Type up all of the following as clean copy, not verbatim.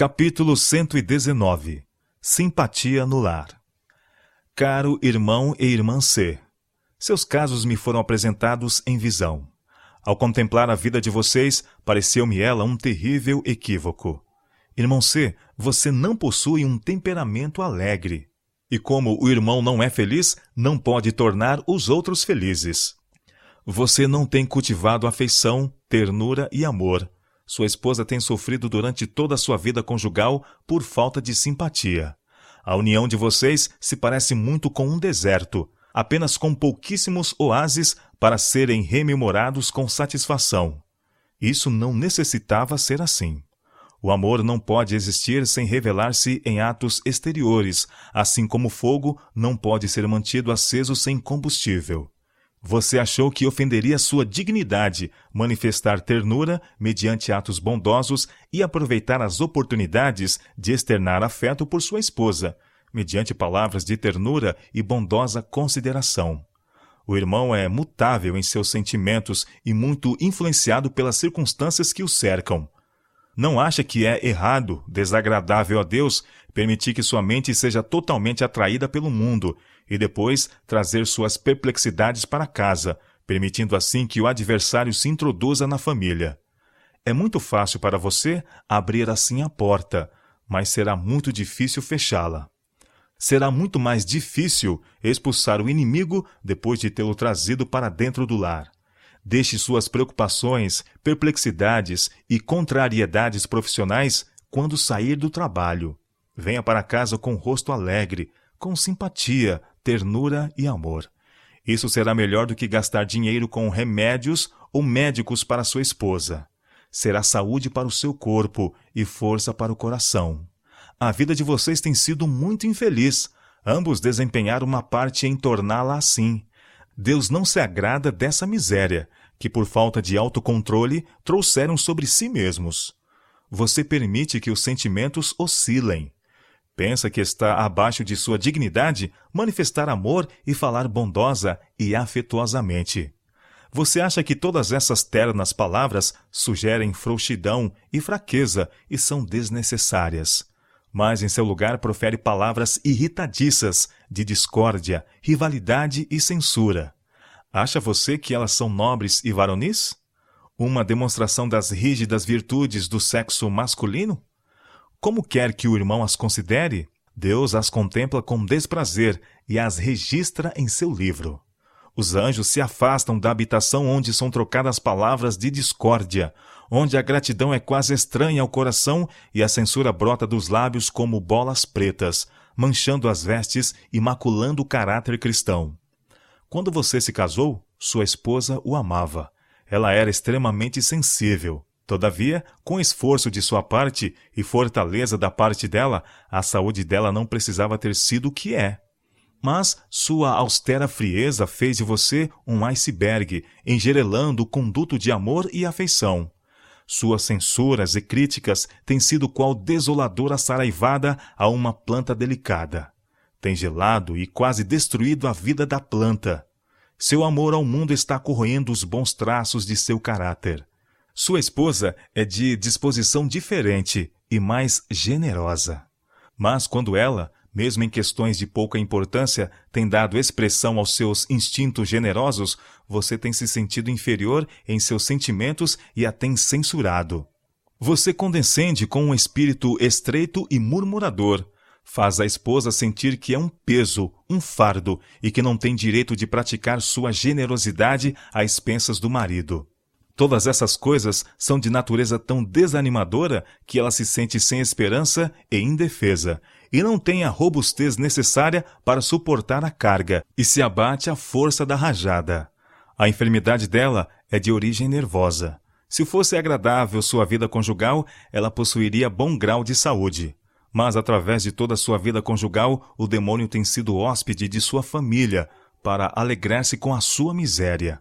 Capítulo 119. Simpatia no lar. Caro irmão e irmã C, seus casos me foram apresentados em visão. Ao contemplar a vida de vocês, pareceu-me ela um terrível equívoco. Irmão C, você não possui um temperamento alegre. E como o irmão não é feliz, não pode tornar os outros felizes. Você não tem cultivado afeição, ternura e amor. Sua esposa tem sofrido durante toda a sua vida conjugal por falta de simpatia. A união de vocês se parece muito com um deserto, apenas com pouquíssimos oásis para serem rememorados com satisfação. Isso não necessitava ser assim. O amor não pode existir sem revelar-se em atos exteriores, assim como o fogo não pode ser mantido aceso sem combustível. Você achou que ofenderia sua dignidade manifestar ternura mediante atos bondosos e aproveitar as oportunidades de externar afeto por sua esposa, mediante palavras de ternura e bondosa consideração. O irmão é mutável em seus sentimentos e muito influenciado pelas circunstâncias que o cercam. Não acha que é errado, desagradável a Deus, permitir que sua mente seja totalmente atraída pelo mundo e depois trazer suas perplexidades para casa, permitindo assim que o adversário se introduza na família. É muito fácil para você abrir assim a porta, mas será muito difícil fechá-la. Será muito mais difícil expulsar o inimigo depois de tê-lo trazido para dentro do lar. Deixe suas preocupações, perplexidades e contrariedades profissionais quando sair do trabalho. Venha para casa com o rosto alegre, com simpatia, ternura e amor. Isso será melhor do que gastar dinheiro com remédios ou médicos para sua esposa. Será saúde para o seu corpo e força para o coração. A vida de vocês tem sido muito infeliz. Ambos desempenharam uma parte em torná-la assim. Deus não se agrada dessa miséria, que por falta de autocontrole trouxeram sobre si mesmos. Você permite que os sentimentos oscilem. Pensa que está abaixo de sua dignidade manifestar amor e falar bondosa e afetuosamente. Você acha que todas essas ternas palavras sugerem frouxidão e fraqueza e são desnecessárias. Mas em seu lugar profere palavras irritadiças de discórdia, rivalidade e censura. Acha você que elas são nobres e varonis? Uma demonstração das rígidas virtudes do sexo masculino? Como quer que o irmão as considere, Deus as contempla com desprazer e as registra em seu livro. Os anjos se afastam da habitação onde são trocadas palavras de discórdia, onde a gratidão é quase estranha ao coração e a censura brota dos lábios como bolas pretas, manchando as vestes e maculando o caráter cristão. Quando você se casou, sua esposa o amava. Ela era extremamente sensível. Todavia, com esforço de sua parte e fortaleza da parte dela, a saúde dela não precisava ter sido o que é. Mas sua austera frieza fez de você um iceberg, engerelando o conduto de amor e afeição. Suas censuras e críticas têm sido qual desoladora saraivada a uma planta delicada. Tem gelado e quase destruído a vida da planta. Seu amor ao mundo está corroendo os bons traços de seu caráter. Sua esposa é de disposição diferente e mais generosa. Mas quando ela, mesmo em questões de pouca importância, tem dado expressão aos seus instintos generosos, você tem se sentido inferior em seus sentimentos e a tem censurado. Você condescende com um espírito estreito e murmurador. Faz a esposa sentir que é um peso, um fardo, e que não tem direito de praticar sua generosidade às expensas do marido. Todas essas coisas são de natureza tão desanimadora que ela se sente sem esperança e indefesa, e não tem a robustez necessária para suportar a carga, e se abate à força da rajada. A enfermidade dela é de origem nervosa. Se fosse agradável sua vida conjugal, ela possuiria bom grau de saúde. Mas através de toda a sua vida conjugal, o demônio tem sido hóspede de sua família para alegrar-se com a sua miséria.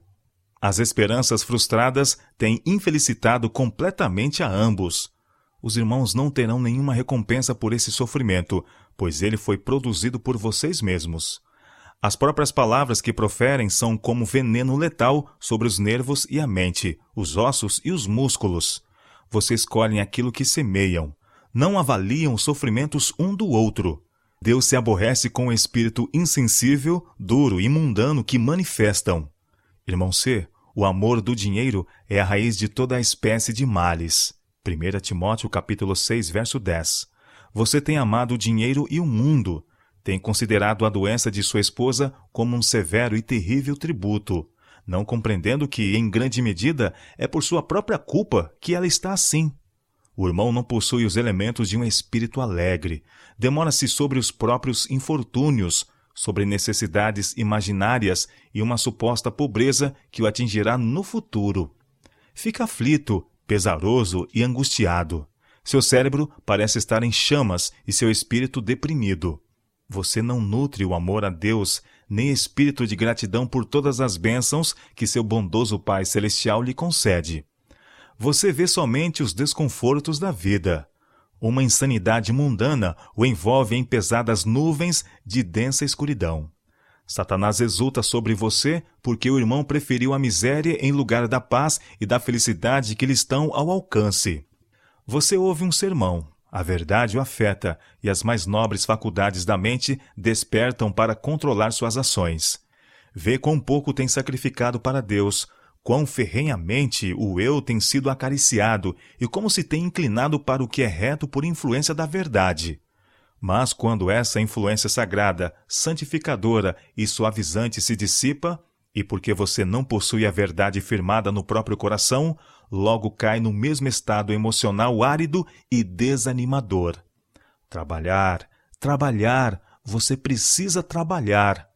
As esperanças frustradas têm infelicitado completamente a ambos. Os irmãos não terão nenhuma recompensa por esse sofrimento, pois ele foi produzido por vocês mesmos. As próprias palavras que proferem são como veneno letal sobre os nervos e a mente, os ossos e os músculos. Vocês colhem aquilo que semeiam. não avaliam os sofrimentos um do outro. Deus se aborrece com o espírito insensível, duro e mundano que manifestam. Irmão C, o amor do dinheiro é a raiz de toda a espécie de males. 1 Timóteo capítulo 6, verso 10. Você tem amado o dinheiro e o mundo. Tem considerado a doença de sua esposa como um severo e terrível tributo, não compreendendo que, em grande medida, é por sua própria culpa que ela está assim. O irmão não possui os elementos de um espírito alegre, demora-se sobre os próprios infortúnios, sobre necessidades imaginárias e uma suposta pobreza que o atingirá no futuro. Fica aflito, pesaroso e angustiado. Seu cérebro parece estar em chamas e seu espírito deprimido. Você não nutre o amor a Deus, nem espírito de gratidão por todas as bênçãos que seu bondoso Pai Celestial lhe concede. Você vê somente os desconfortos da vida. Uma insanidade mundana o envolve em pesadas nuvens de densa escuridão. Satanás exulta sobre você porque o irmão preferiu a miséria em lugar da paz e da felicidade que lhe estão ao alcance. Você ouve um sermão, a verdade o afeta e as mais nobres faculdades da mente despertam para controlar suas ações. Vê quão pouco tem sacrificado para Deus, quão ferrenhamente o eu tem sido acariciado e como se tem inclinado para o que é reto por influência da verdade. Mas quando essa influência sagrada, santificadora e suavizante se dissipa, e porque você não possui a verdade firmada no próprio coração, logo cai no mesmo estado emocional árido e desanimador. Trabalhar, trabalhar, você precisa trabalhar.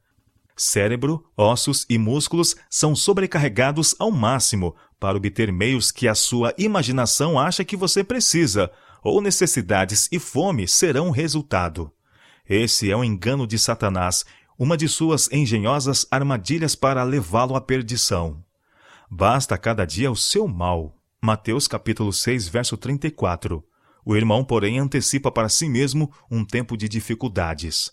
Cérebro, ossos e músculos são sobrecarregados ao máximo para obter meios que a sua imaginação acha que você precisa, ou necessidades e fome serão o resultado. Esse é um engano de Satanás, uma de suas engenhosas armadilhas para levá-lo à perdição. Basta cada dia o seu mal. Mateus capítulo 6, verso 34. O irmão, porém, antecipa para si mesmo um tempo de dificuldades.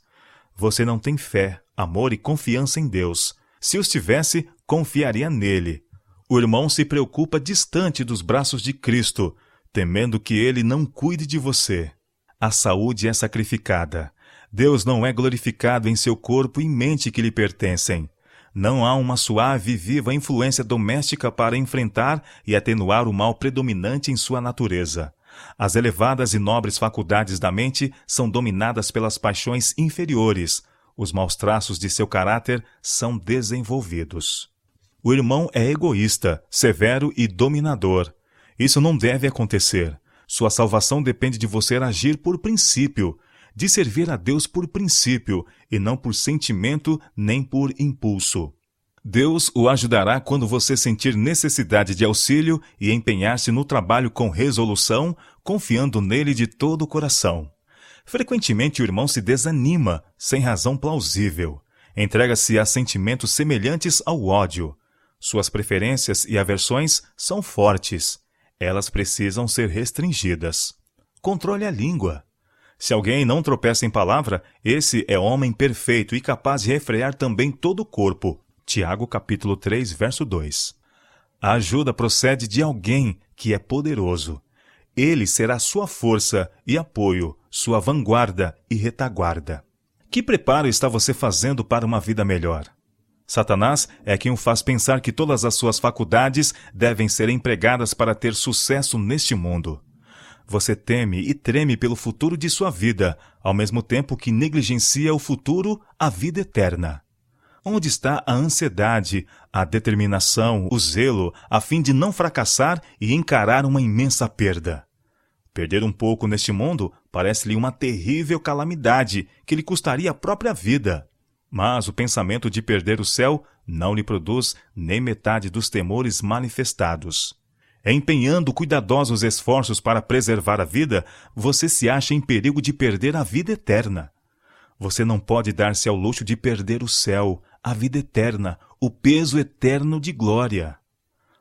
Você não tem fé, amor e confiança em Deus. Se os tivesse, confiaria nele. O irmão se preocupa distante dos braços de Cristo, temendo que ele não cuide de você. A saúde é sacrificada. Deus não é glorificado em seu corpo e mente que lhe pertencem. Não há uma suave e viva influência doméstica para enfrentar e atenuar o mal predominante em sua natureza. As elevadas e nobres faculdades da mente são dominadas pelas paixões inferiores. Os maus traços de seu caráter são desenvolvidos. O irmão é egoísta, severo e dominador. Isso não deve acontecer. Sua salvação depende de você agir por princípio, de servir a Deus por princípio e não por sentimento nem por impulso. Deus o ajudará quando você sentir necessidade de auxílio e empenhar-se no trabalho com resolução, confiando nele de todo o coração. Frequentemente o irmão se desanima, sem razão plausível. Entrega-se a sentimentos semelhantes ao ódio. Suas preferências e aversões são fortes. Elas precisam ser restringidas. Controle a língua. Se alguém não tropeça em palavra, esse é homem perfeito e capaz de refrear também todo o corpo. Tiago capítulo 3, verso 2. A ajuda procede de alguém que é poderoso. Ele será sua força e apoio, sua vanguarda e retaguarda. Que preparo está você fazendo para uma vida melhor? Satanás é quem o faz pensar que todas as suas faculdades devem ser empregadas para ter sucesso neste mundo. Você teme e treme pelo futuro de sua vida, ao mesmo tempo que negligencia o futuro, a vida eterna. Onde está a ansiedade, a determinação, o zelo, a fim de não fracassar e encarar uma imensa perda? Perder um pouco neste mundo parece-lhe uma terrível calamidade que lhe custaria a própria vida. Mas o pensamento de perder o céu não lhe produz nem metade dos temores manifestados. Empenhando cuidadosos esforços para preservar a vida, você se acha em perigo de perder a vida eterna. Você não pode dar-se ao luxo de perder o céu, a vida eterna, o peso eterno de glória.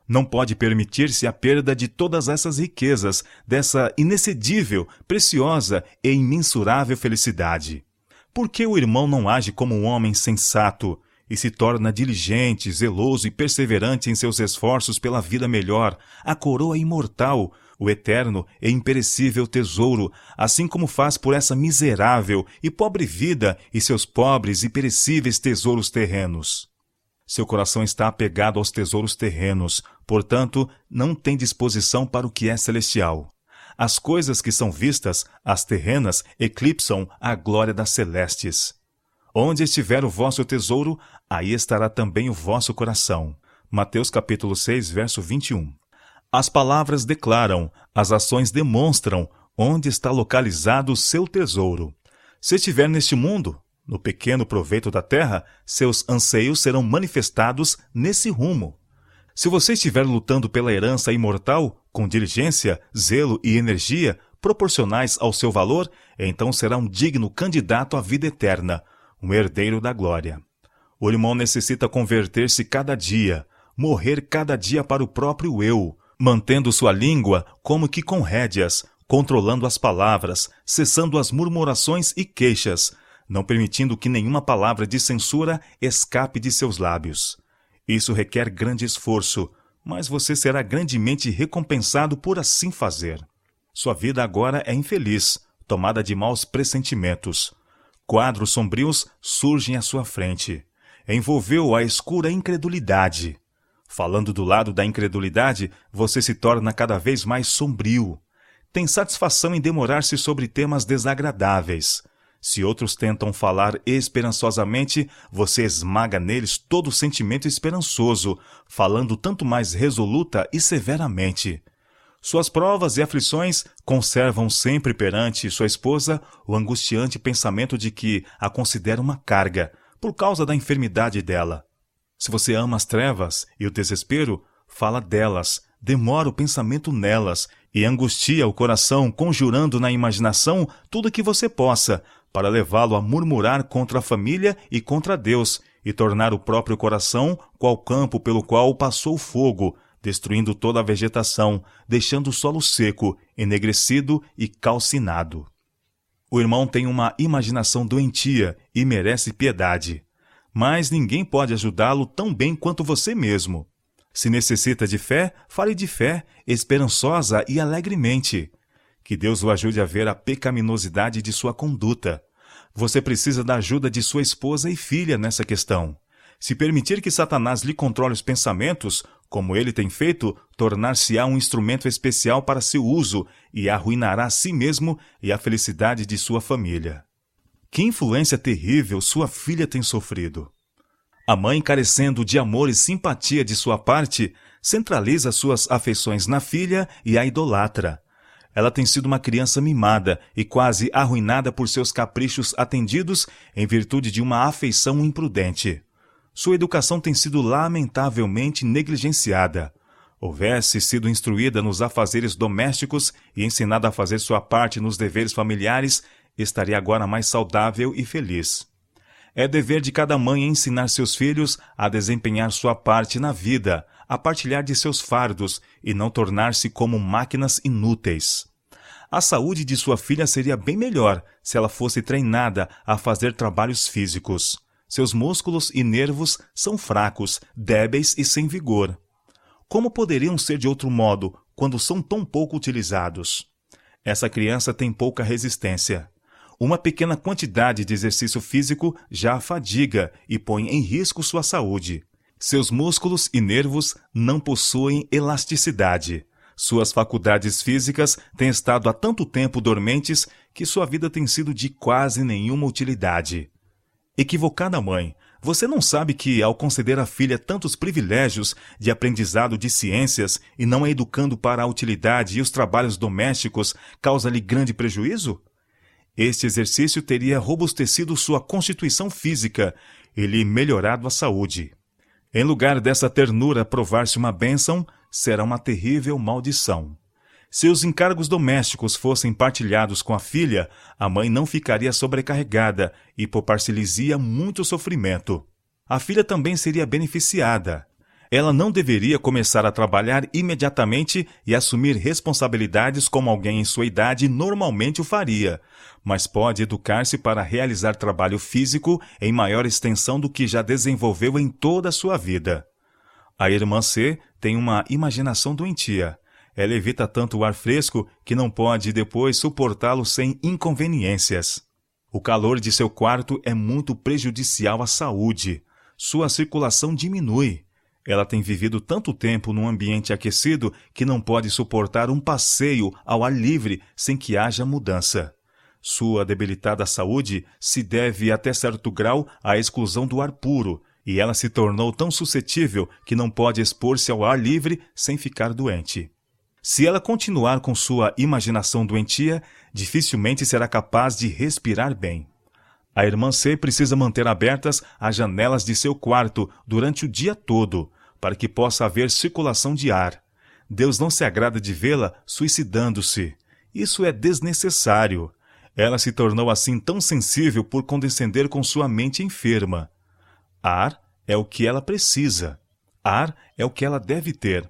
Não pode permitir-se a perda de todas essas riquezas, dessa inexcedível, preciosa e imensurável felicidade. Por que o irmão não age como um homem sensato e se torna diligente, zeloso e perseverante em seus esforços pela vida melhor, a coroa imortal, o eterno e imperecível tesouro, assim como faz por essa miserável e pobre vida e seus pobres e perecíveis tesouros terrenos. Seu coração está apegado aos tesouros terrenos, portanto, não tem disposição para o que é celestial. As coisas que são vistas, as terrenas, eclipsam a glória das celestes. Onde estiver o vosso tesouro, aí estará também o vosso coração. Mateus capítulo 6, verso 21. As palavras declaram, as ações demonstram onde está localizado o seu tesouro. Se estiver neste mundo, no pequeno proveito da terra, seus anseios serão manifestados nesse rumo. Se você estiver lutando pela herança imortal, com diligência, zelo e energia proporcionais ao seu valor, então será um digno candidato à vida eterna, um herdeiro da glória. O irmão necessita converter-se cada dia, morrer cada dia para o próprio eu, mantendo sua língua como que com rédeas, controlando as palavras, cessando as murmurações e queixas, não permitindo que nenhuma palavra de censura escape de seus lábios. Isso requer grande esforço, mas você será grandemente recompensado por assim fazer. Sua vida agora é infeliz, tomada de maus pressentimentos. Quadros sombrios surgem à sua frente. Envolveu a escura incredulidade. Falando do lado da incredulidade, você se torna cada vez mais sombrio. Tem satisfação em demorar-se sobre temas desagradáveis. Se outros tentam falar esperançosamente, você esmaga neles todo o sentimento esperançoso, falando tanto mais resoluta e severamente. Suas provas e aflições conservam sempre perante sua esposa o angustiante pensamento de que a considera uma carga, por causa da enfermidade dela. Se você ama as trevas e o desespero, fala delas, demora o pensamento nelas e angustia o coração, conjurando na imaginação tudo o que você possa, para levá-lo a murmurar contra a família e contra Deus, e tornar o próprio coração qual campo pelo qual passou o fogo, destruindo toda a vegetação, deixando o solo seco, enegrecido e calcinado. O irmão tem uma imaginação doentia e merece piedade, mas ninguém pode ajudá-lo tão bem quanto você mesmo. Se necessita de fé, fale de fé, esperançosa e alegremente. Que Deus o ajude a ver a pecaminosidade de sua conduta. Você precisa da ajuda de sua esposa e filha nessa questão. Se permitir que Satanás lhe controle os pensamentos, como ele tem feito, tornar-se-á um instrumento especial para seu uso e arruinará a si mesmo e a felicidade de sua família. Que influência terrível sua filha tem sofrido! A mãe, carecendo de amor e simpatia de sua parte, centraliza suas afeições na filha e a idolatra. Ela tem sido uma criança mimada e quase arruinada por seus caprichos atendidos em virtude de uma afeição imprudente. Sua educação tem sido lamentavelmente negligenciada. Houvesse sido instruída nos afazeres domésticos e ensinada a fazer sua parte nos deveres familiares, estaria agora mais saudável e feliz. É dever de cada mãe ensinar seus filhos a desempenhar sua parte na vida, a partilhar de seus fardos e não tornar-se como máquinas inúteis. A saúde de sua filha seria bem melhor se ela fosse treinada a fazer trabalhos físicos. Seus músculos e nervos são fracos, débeis e sem vigor. Como poderiam ser de outro modo quando são tão pouco utilizados? Essa criança tem pouca resistência. Uma pequena quantidade de exercício físico já a fadiga e põe em risco sua saúde. Seus músculos e nervos não possuem elasticidade. Suas faculdades físicas têm estado há tanto tempo dormentes que sua vida tem sido de quase nenhuma utilidade. Equivocada mãe, você não sabe que, ao conceder à filha tantos privilégios de aprendizado de ciências e não a educando para a utilidade e os trabalhos domésticos, causa-lhe grande prejuízo? Este exercício teria robustecido sua constituição física e lhe melhorado a saúde. Em lugar dessa ternura provar-se uma bênção, será uma terrível maldição. Se os encargos domésticos fossem partilhados com a filha, a mãe não ficaria sobrecarregada e poupar-se-lhes-ia muito sofrimento. A filha também seria beneficiada. Ela não deveria começar a trabalhar imediatamente e assumir responsabilidades como alguém em sua idade normalmente o faria, mas pode educar-se para realizar trabalho físico em maior extensão do que já desenvolveu em toda a sua vida. A irmã C tem uma imaginação doentia. ela evita tanto o ar fresco que não pode depois suportá-lo sem inconveniências. O calor de seu quarto é muito prejudicial à saúde. Sua circulação diminui. Ela tem vivido tanto tempo num ambiente aquecido que não pode suportar um passeio ao ar livre sem que haja mudança. Sua debilitada saúde se deve até certo grau à exclusão do ar puro, e ela se tornou tão suscetível que não pode expor-se ao ar livre sem ficar doente. Se ela continuar com sua imaginação doentia, dificilmente será capaz de respirar bem. A irmã C precisa manter abertas as janelas de seu quarto durante o dia todo, para que possa haver circulação de ar. Deus não se agrada de vê-la suicidando-se. Isso é desnecessário. Ela se tornou assim tão sensível por condescender com sua mente enferma. Ar é o que ela precisa. Ar é o que ela deve ter.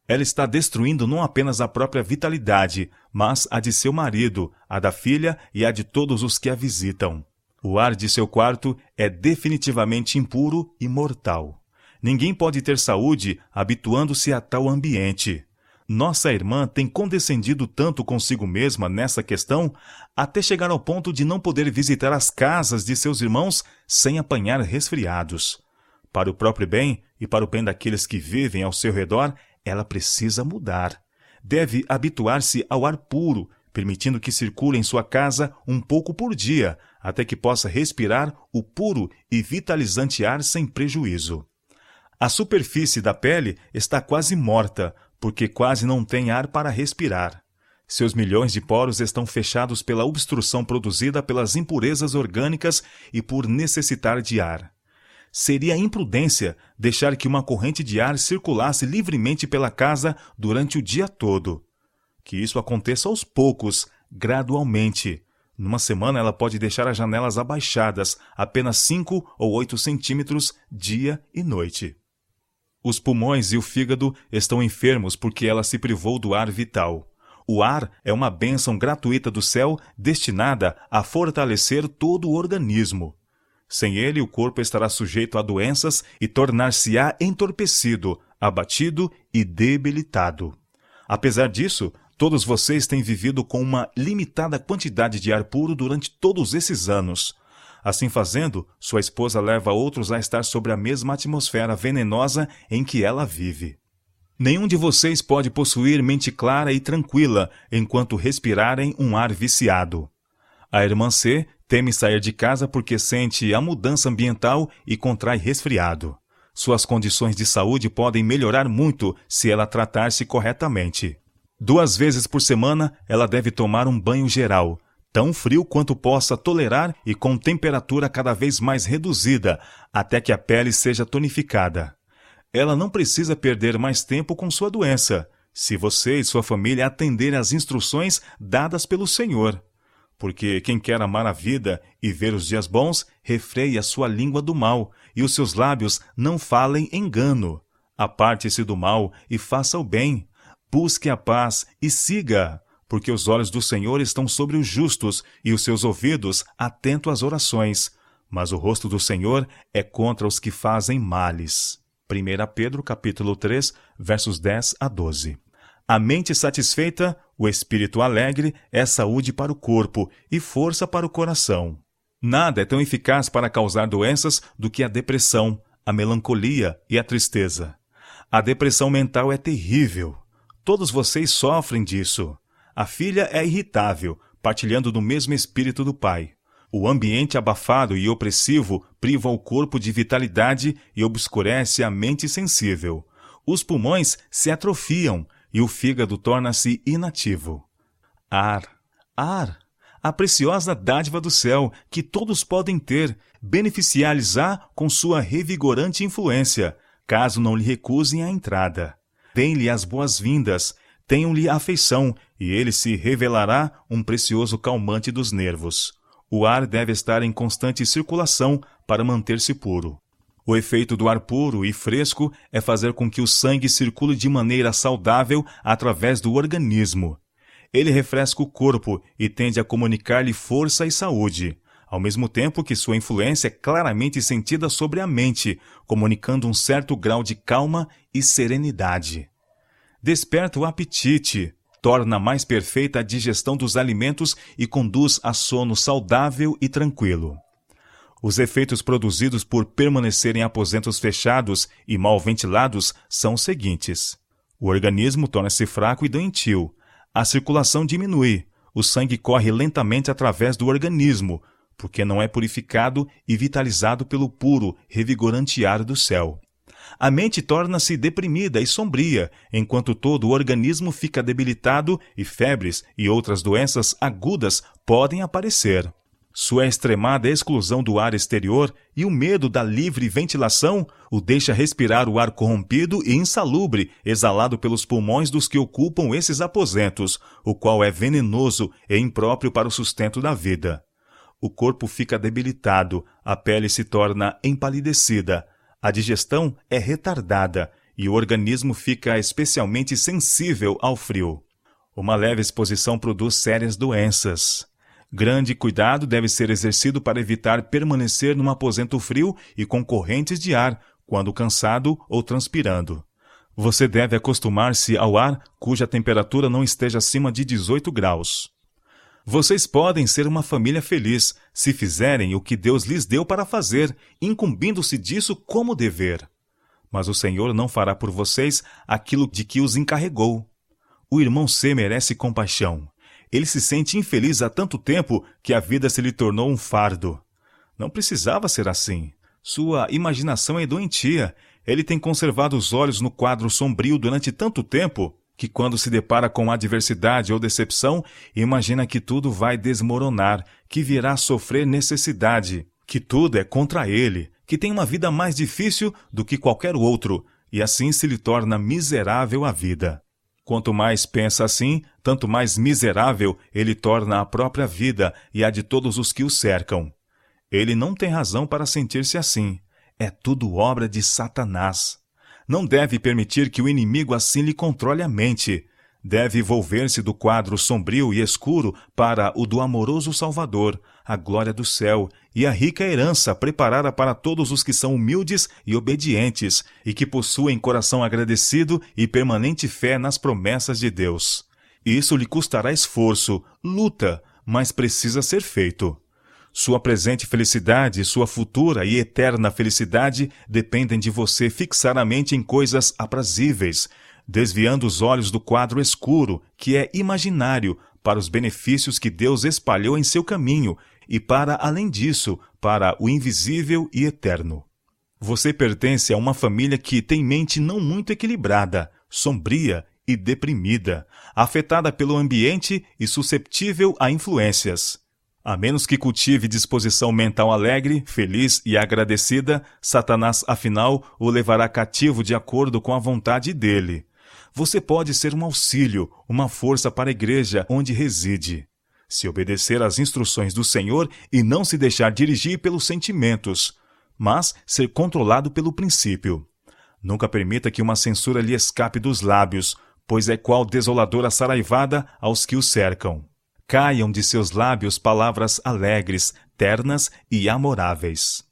Ela está destruindo não apenas a própria vitalidade, mas a de seu marido, a da filha e a de todos os que a visitam. O ar de seu quarto é definitivamente impuro e mortal. Ninguém pode ter saúde habituando-se a tal ambiente. Nossa irmã tem condescendido tanto consigo mesma nessa questão, até chegar ao ponto de não poder visitar as casas de seus irmãos sem apanhar resfriados. Para o próprio bem e para o bem daqueles que vivem ao seu redor, ela precisa mudar. Deve habituar-se ao ar puro, permitindo que circule em sua casa um pouco por dia, até que possa respirar o puro e vitalizante ar sem prejuízo. A superfície da pele está quase morta, porque quase não tem ar para respirar. Seus milhões de poros estão fechados pela obstrução produzida pelas impurezas orgânicas e por necessitar de ar. Seria imprudência deixar que uma corrente de ar circulasse livremente pela casa durante o dia todo. Que isso aconteça aos poucos, gradualmente. Numa semana ela pode deixar as janelas abaixadas, apenas 5 ou 8 centímetros, dia e noite. Os pulmões e o fígado estão enfermos porque ela se privou do ar vital. O ar é uma bênção gratuita do céu destinada a fortalecer todo o organismo. Sem ele, o corpo estará sujeito a doenças e tornar-se-á entorpecido, abatido e debilitado. Apesar disso, todos vocês têm vivido com uma limitada quantidade de ar puro durante todos esses anos. Assim fazendo, sua esposa leva outros a estar sobre a mesma atmosfera venenosa em que ela vive. Nenhum de vocês pode possuir mente clara e tranquila enquanto respirarem um ar viciado. A irmã C teme sair de casa porque sente a mudança ambiental e contrai resfriado. Suas condições de saúde podem melhorar muito se ela tratar-se corretamente. 2 vezes por semana, ela deve tomar um banho geral, tão frio quanto possa tolerar e com temperatura cada vez mais reduzida, até que a pele seja tonificada. Ela não precisa perder mais tempo com sua doença, se você e sua família atenderem às instruções dadas pelo Senhor. Porque quem quer amar a vida e ver os dias bons, refreie a sua língua do mal, e os seus lábios não falem engano. Aparte-se do mal e faça o bem. Busque a paz e siga, porque os olhos do Senhor estão sobre os justos e os seus ouvidos atentos às orações. Mas o rosto do Senhor é contra os que fazem males. 1 Pedro, capítulo 3, versos 10 a 12. A mente satisfeita, o espírito alegre, é saúde para o corpo e força para o coração. Nada é tão eficaz para causar doenças do que a depressão, a melancolia e a tristeza. A depressão mental é terrível. Todos vocês sofrem disso. A filha é irritável, partilhando do mesmo espírito do pai. O ambiente abafado e opressivo priva o corpo de vitalidade e obscurece a mente sensível. Os pulmões se atrofiam e o fígado torna-se inativo. Ar, a preciosa dádiva do céu que todos podem ter, beneficiar-lhes-á com sua revigorante influência, caso não lhe recusem a entrada. Deem-lhe as boas-vindas, tenham-lhe afeição, e ele se revelará um precioso calmante dos nervos. O ar deve estar em constante circulação para manter-se puro. O efeito do ar puro e fresco é fazer com que o sangue circule de maneira saudável através do organismo. Ele refresca o corpo e tende a comunicar-lhe força e saúde, ao mesmo tempo que sua influência é claramente sentida sobre a mente, comunicando um certo grau de calma e serenidade. desperta o apetite, torna mais perfeita a digestão dos alimentos e conduz a sono saudável e tranquilo. Os efeitos produzidos por permanecer em aposentos fechados e mal ventilados são os seguintes. O organismo torna-se fraco e doentio, a circulação diminui, o sangue corre lentamente através do organismo, porque não é purificado e vitalizado pelo puro, revigorante ar do céu. A mente torna-se deprimida e sombria, enquanto todo o organismo fica debilitado e febres e outras doenças agudas podem aparecer. Sua extremada exclusão do ar exterior e o medo da livre ventilação o deixa respirar o ar corrompido e insalubre exalado pelos pulmões dos que ocupam esses aposentos, o qual é venenoso e impróprio para o sustento da vida. O corpo fica debilitado, a pele se torna empalidecida, a digestão é retardada e o organismo fica especialmente sensível ao frio. Uma leve exposição produz sérias doenças. Grande cuidado deve ser exercido para evitar permanecer num aposento frio e com correntes de ar, quando cansado ou transpirando. Você deve acostumar-se ao ar cuja temperatura não esteja acima de 18 graus. Vocês podem ser uma família feliz se fizerem o que Deus lhes deu para fazer, incumbindo-se disso como dever. Mas o Senhor não fará por vocês aquilo de que os encarregou. O irmão C merece compaixão. Ele se sente infeliz há tanto tempo que a vida se lhe tornou um fardo. Não precisava ser assim. Sua imaginação é doentia. Ele tem conservado os olhos no quadro sombrio durante tanto tempo que quando se depara com adversidade ou decepção, imagina que tudo vai desmoronar, que virá sofrer necessidade, que tudo é contra ele, que tem uma vida mais difícil do que qualquer outro, e assim se lhe torna miserável a vida. Quanto mais pensa assim, tanto mais miserável ele torna a própria vida e a de todos os que o cercam. Ele não tem razão para sentir-se assim. É tudo obra de Satanás. Não deve permitir que o inimigo assim lhe controle a mente. Deve volver-se do quadro sombrio e escuro para o do amoroso Salvador, a glória do céu e a rica herança preparada para todos os que são humildes e obedientes e que possuem coração agradecido e permanente fé nas promessas de Deus. Isso lhe custará esforço, luta, mas precisa ser feito. Sua presente felicidade, sua futura e eterna felicidade dependem de você fixar a mente em coisas aprazíveis, desviando os olhos do quadro escuro, que é imaginário, para os benefícios que Deus espalhou em seu caminho e para, além disso, para o invisível e eterno. Você pertence a uma família que tem mente não muito equilibrada, sombria e deprimida, afetada pelo ambiente e susceptível a influências. A menos que cultive disposição mental alegre, feliz e agradecida, Satanás, afinal, o levará cativo de acordo com a vontade dele. Você pode ser um auxílio, uma força para a igreja onde reside. Se obedecer às instruções do Senhor e não se deixar dirigir pelos sentimentos, mas ser controlado pelo princípio. Nunca permita que uma censura lhe escape dos lábios, pois é qual desoladora saraivada aos que o cercam. Caiam de seus lábios palavras alegres, ternas e amoráveis.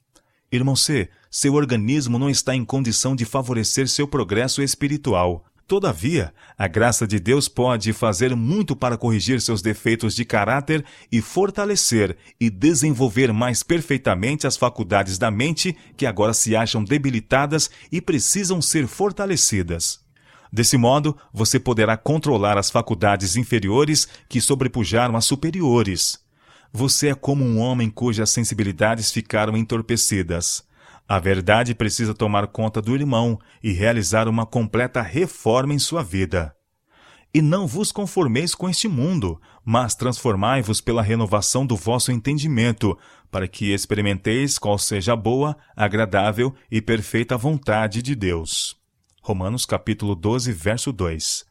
Irmão C, seu organismo não está em condição de favorecer seu progresso espiritual. Todavia, a graça de Deus pode fazer muito para corrigir seus defeitos de caráter e fortalecer e desenvolver mais perfeitamente as faculdades da mente que agora se acham debilitadas e precisam ser fortalecidas. Desse modo, você poderá controlar as faculdades inferiores que sobrepujaram as superiores. Você é como um homem cujas sensibilidades ficaram entorpecidas. A verdade precisa tomar conta do irmão e realizar uma completa reforma em sua vida. E não vos conformeis com este mundo, mas transformai-vos pela renovação do vosso entendimento, para que experimenteis qual seja a boa, agradável e perfeita vontade de Deus. Romanos capítulo 12, verso 2.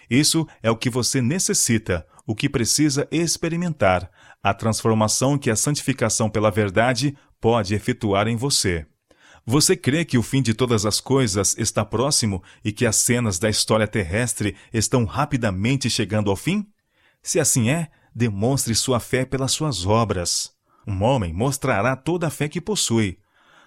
Isso é o que você necessita, o que precisa experimentar, a transformação que a santificação pela verdade pode efetuar em você. Você crê que o fim de todas as coisas está próximo e que as cenas da história terrestre estão rapidamente chegando ao fim? Se assim é, demonstre sua fé pelas suas obras. Um homem mostrará toda a fé que possui.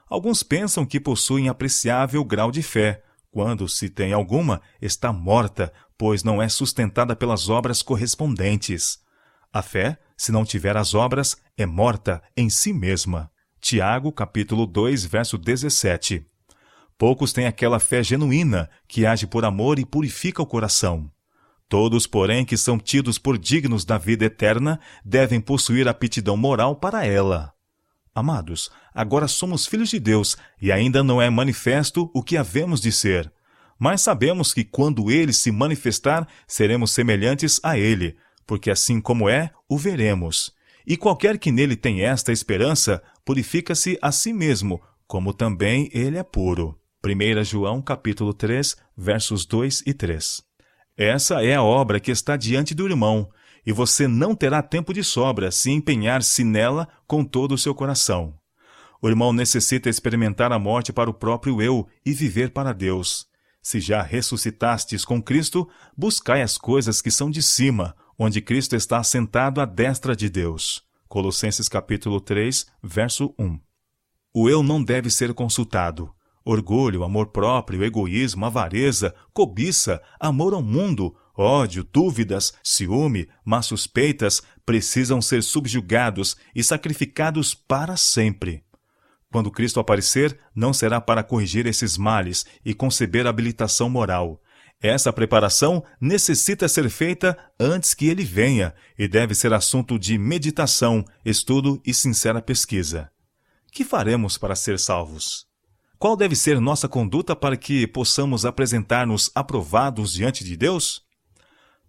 Alguns pensam que possuem apreciável grau de fé, Quando se tem alguma, está morta, pois não é sustentada pelas obras correspondentes. A fé, se não tiver as obras, é morta em si mesma. Tiago, capítulo 2, verso 17. Poucos têm aquela fé genuína, que age por amor e purifica o coração. Todos, porém, que são tidos por dignos da vida eterna, devem possuir aptidão moral para ela. Amados, agora somos filhos de Deus, e ainda não é manifesto o que havemos de ser. Mas sabemos que quando Ele se manifestar, seremos semelhantes a Ele, porque assim como é, o veremos. E qualquer que nele tem esta esperança, purifica-se a si mesmo, como também ele é puro. 1 João capítulo 3, versos 2 e 3. Essa é a obra que está diante do irmão, e você não terá tempo de sobra se empenhar-se nela com todo o seu coração. O irmão necessita experimentar a morte para o próprio eu e viver para Deus. Se já ressuscitastes com Cristo, buscai as coisas que são de cima, onde Cristo está assentado à destra de Deus. Colossenses capítulo 3, verso 1. O eu não deve ser consultado. Orgulho, amor próprio, egoísmo, avareza, cobiça, amor ao mundo, ódio, dúvidas, ciúme, más suspeitas precisam ser subjugados e sacrificados para sempre. Quando Cristo aparecer, não será para corrigir esses males e conceber habilitação moral. Essa preparação necessita ser feita antes que ele venha e deve ser assunto de meditação, estudo e sincera pesquisa. Que faremos para ser salvos? Qual deve ser nossa conduta para que possamos apresentar-nos aprovados diante de Deus?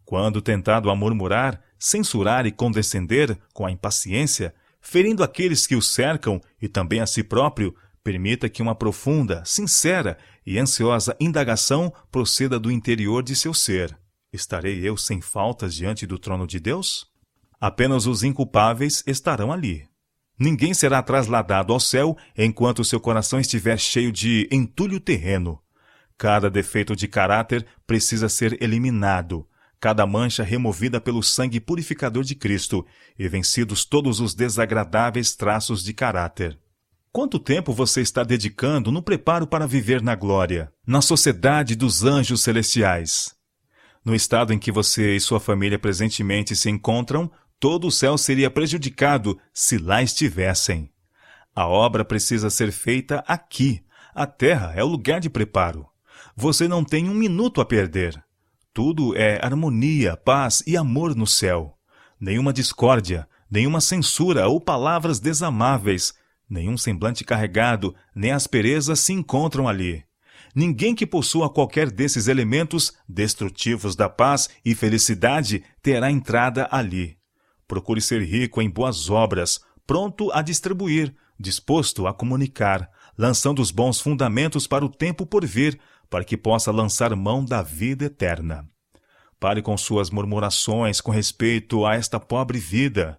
Quando tentado a murmurar, censurar e condescender com a impaciência, ferindo aqueles que o cercam e também a si próprio, permita que uma profunda, sincera e ansiosa indagação proceda do interior de seu ser. Estarei eu sem faltas diante do trono de Deus? Apenas os inculpáveis estarão ali. Ninguém será trasladado ao céu enquanto seu coração estiver cheio de entulho terreno. Cada defeito de caráter precisa ser eliminado, cada mancha removida pelo sangue purificador de Cristo e vencidos todos os desagradáveis traços de caráter. Quanto tempo você está dedicando no preparo para viver na glória, na sociedade dos anjos celestiais? No estado em que você e sua família presentemente se encontram, todo o céu seria prejudicado se lá estivessem. A obra precisa ser feita aqui. A terra é o lugar de preparo. Você não tem um minuto a perder. Tudo é harmonia, paz e amor no céu. Nenhuma discórdia, nenhuma censura ou palavras desamáveis, nenhum semblante carregado, nem aspereza se encontram ali. Ninguém que possua qualquer desses elementos destrutivos da paz e felicidade terá entrada ali. Procure ser rico em boas obras, pronto a distribuir, disposto a comunicar, lançando os bons fundamentos para o tempo por vir, para que possa lançar mão da vida eterna. Pare com suas murmurações com respeito a esta pobre vida.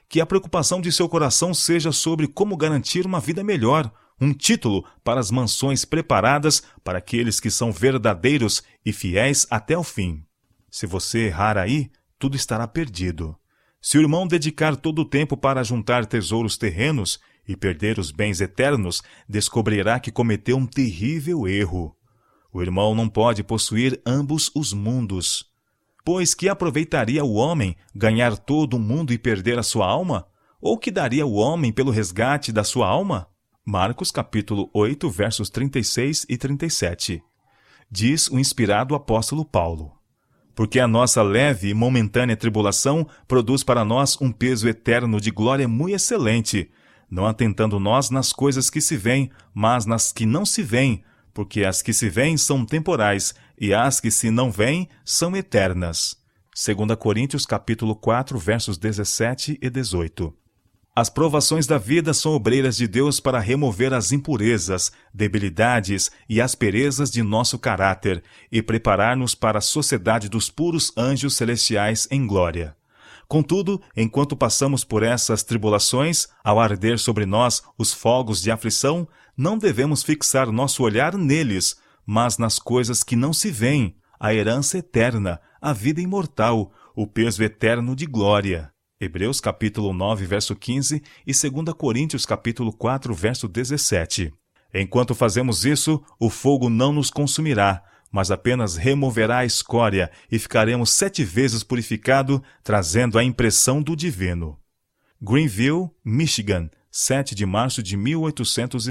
Que a preocupação de seu coração seja sobre como garantir uma vida melhor, um título para as mansões preparadas para aqueles que são verdadeiros e fiéis até o fim. Se você errar aí, tudo estará perdido. Se o irmão dedicar todo o tempo para juntar tesouros terrenos e perder os bens eternos, descobrirá que cometeu um terrível erro. O irmão não pode possuir ambos os mundos. Pois que aproveitaria o homem ganhar todo o mundo e perder a sua alma? Ou que daria o homem pelo resgate da sua alma? Marcos capítulo 8, versos 36 e 37. Diz o inspirado apóstolo Paulo. Porque a nossa leve e momentânea tribulação produz para nós um peso eterno de glória muito excelente, não atentando nós nas coisas que se veem, mas nas que não se veem, porque as que se veem são temporais, e as que se não veem são eternas. 2 Coríntios capítulo 4, versos 17 e 18. As provações da vida são obreiras de Deus para remover as impurezas, debilidades e asperezas de nosso caráter e preparar-nos para a sociedade dos puros anjos celestiais em glória. Contudo, enquanto passamos por essas tribulações, ao arder sobre nós os fogos de aflição, não devemos fixar nosso olhar neles, mas nas coisas que não se veem, a herança eterna, a vida imortal, o peso eterno de glória. Hebreus capítulo 9, verso 15 e 2 Coríntios capítulo 4, verso 17. Enquanto fazemos isso, o fogo não nos consumirá, mas apenas removerá a escória e ficaremos 7 vezes purificado, trazendo a impressão do divino. Greenville, Michigan, 7 de março de 1800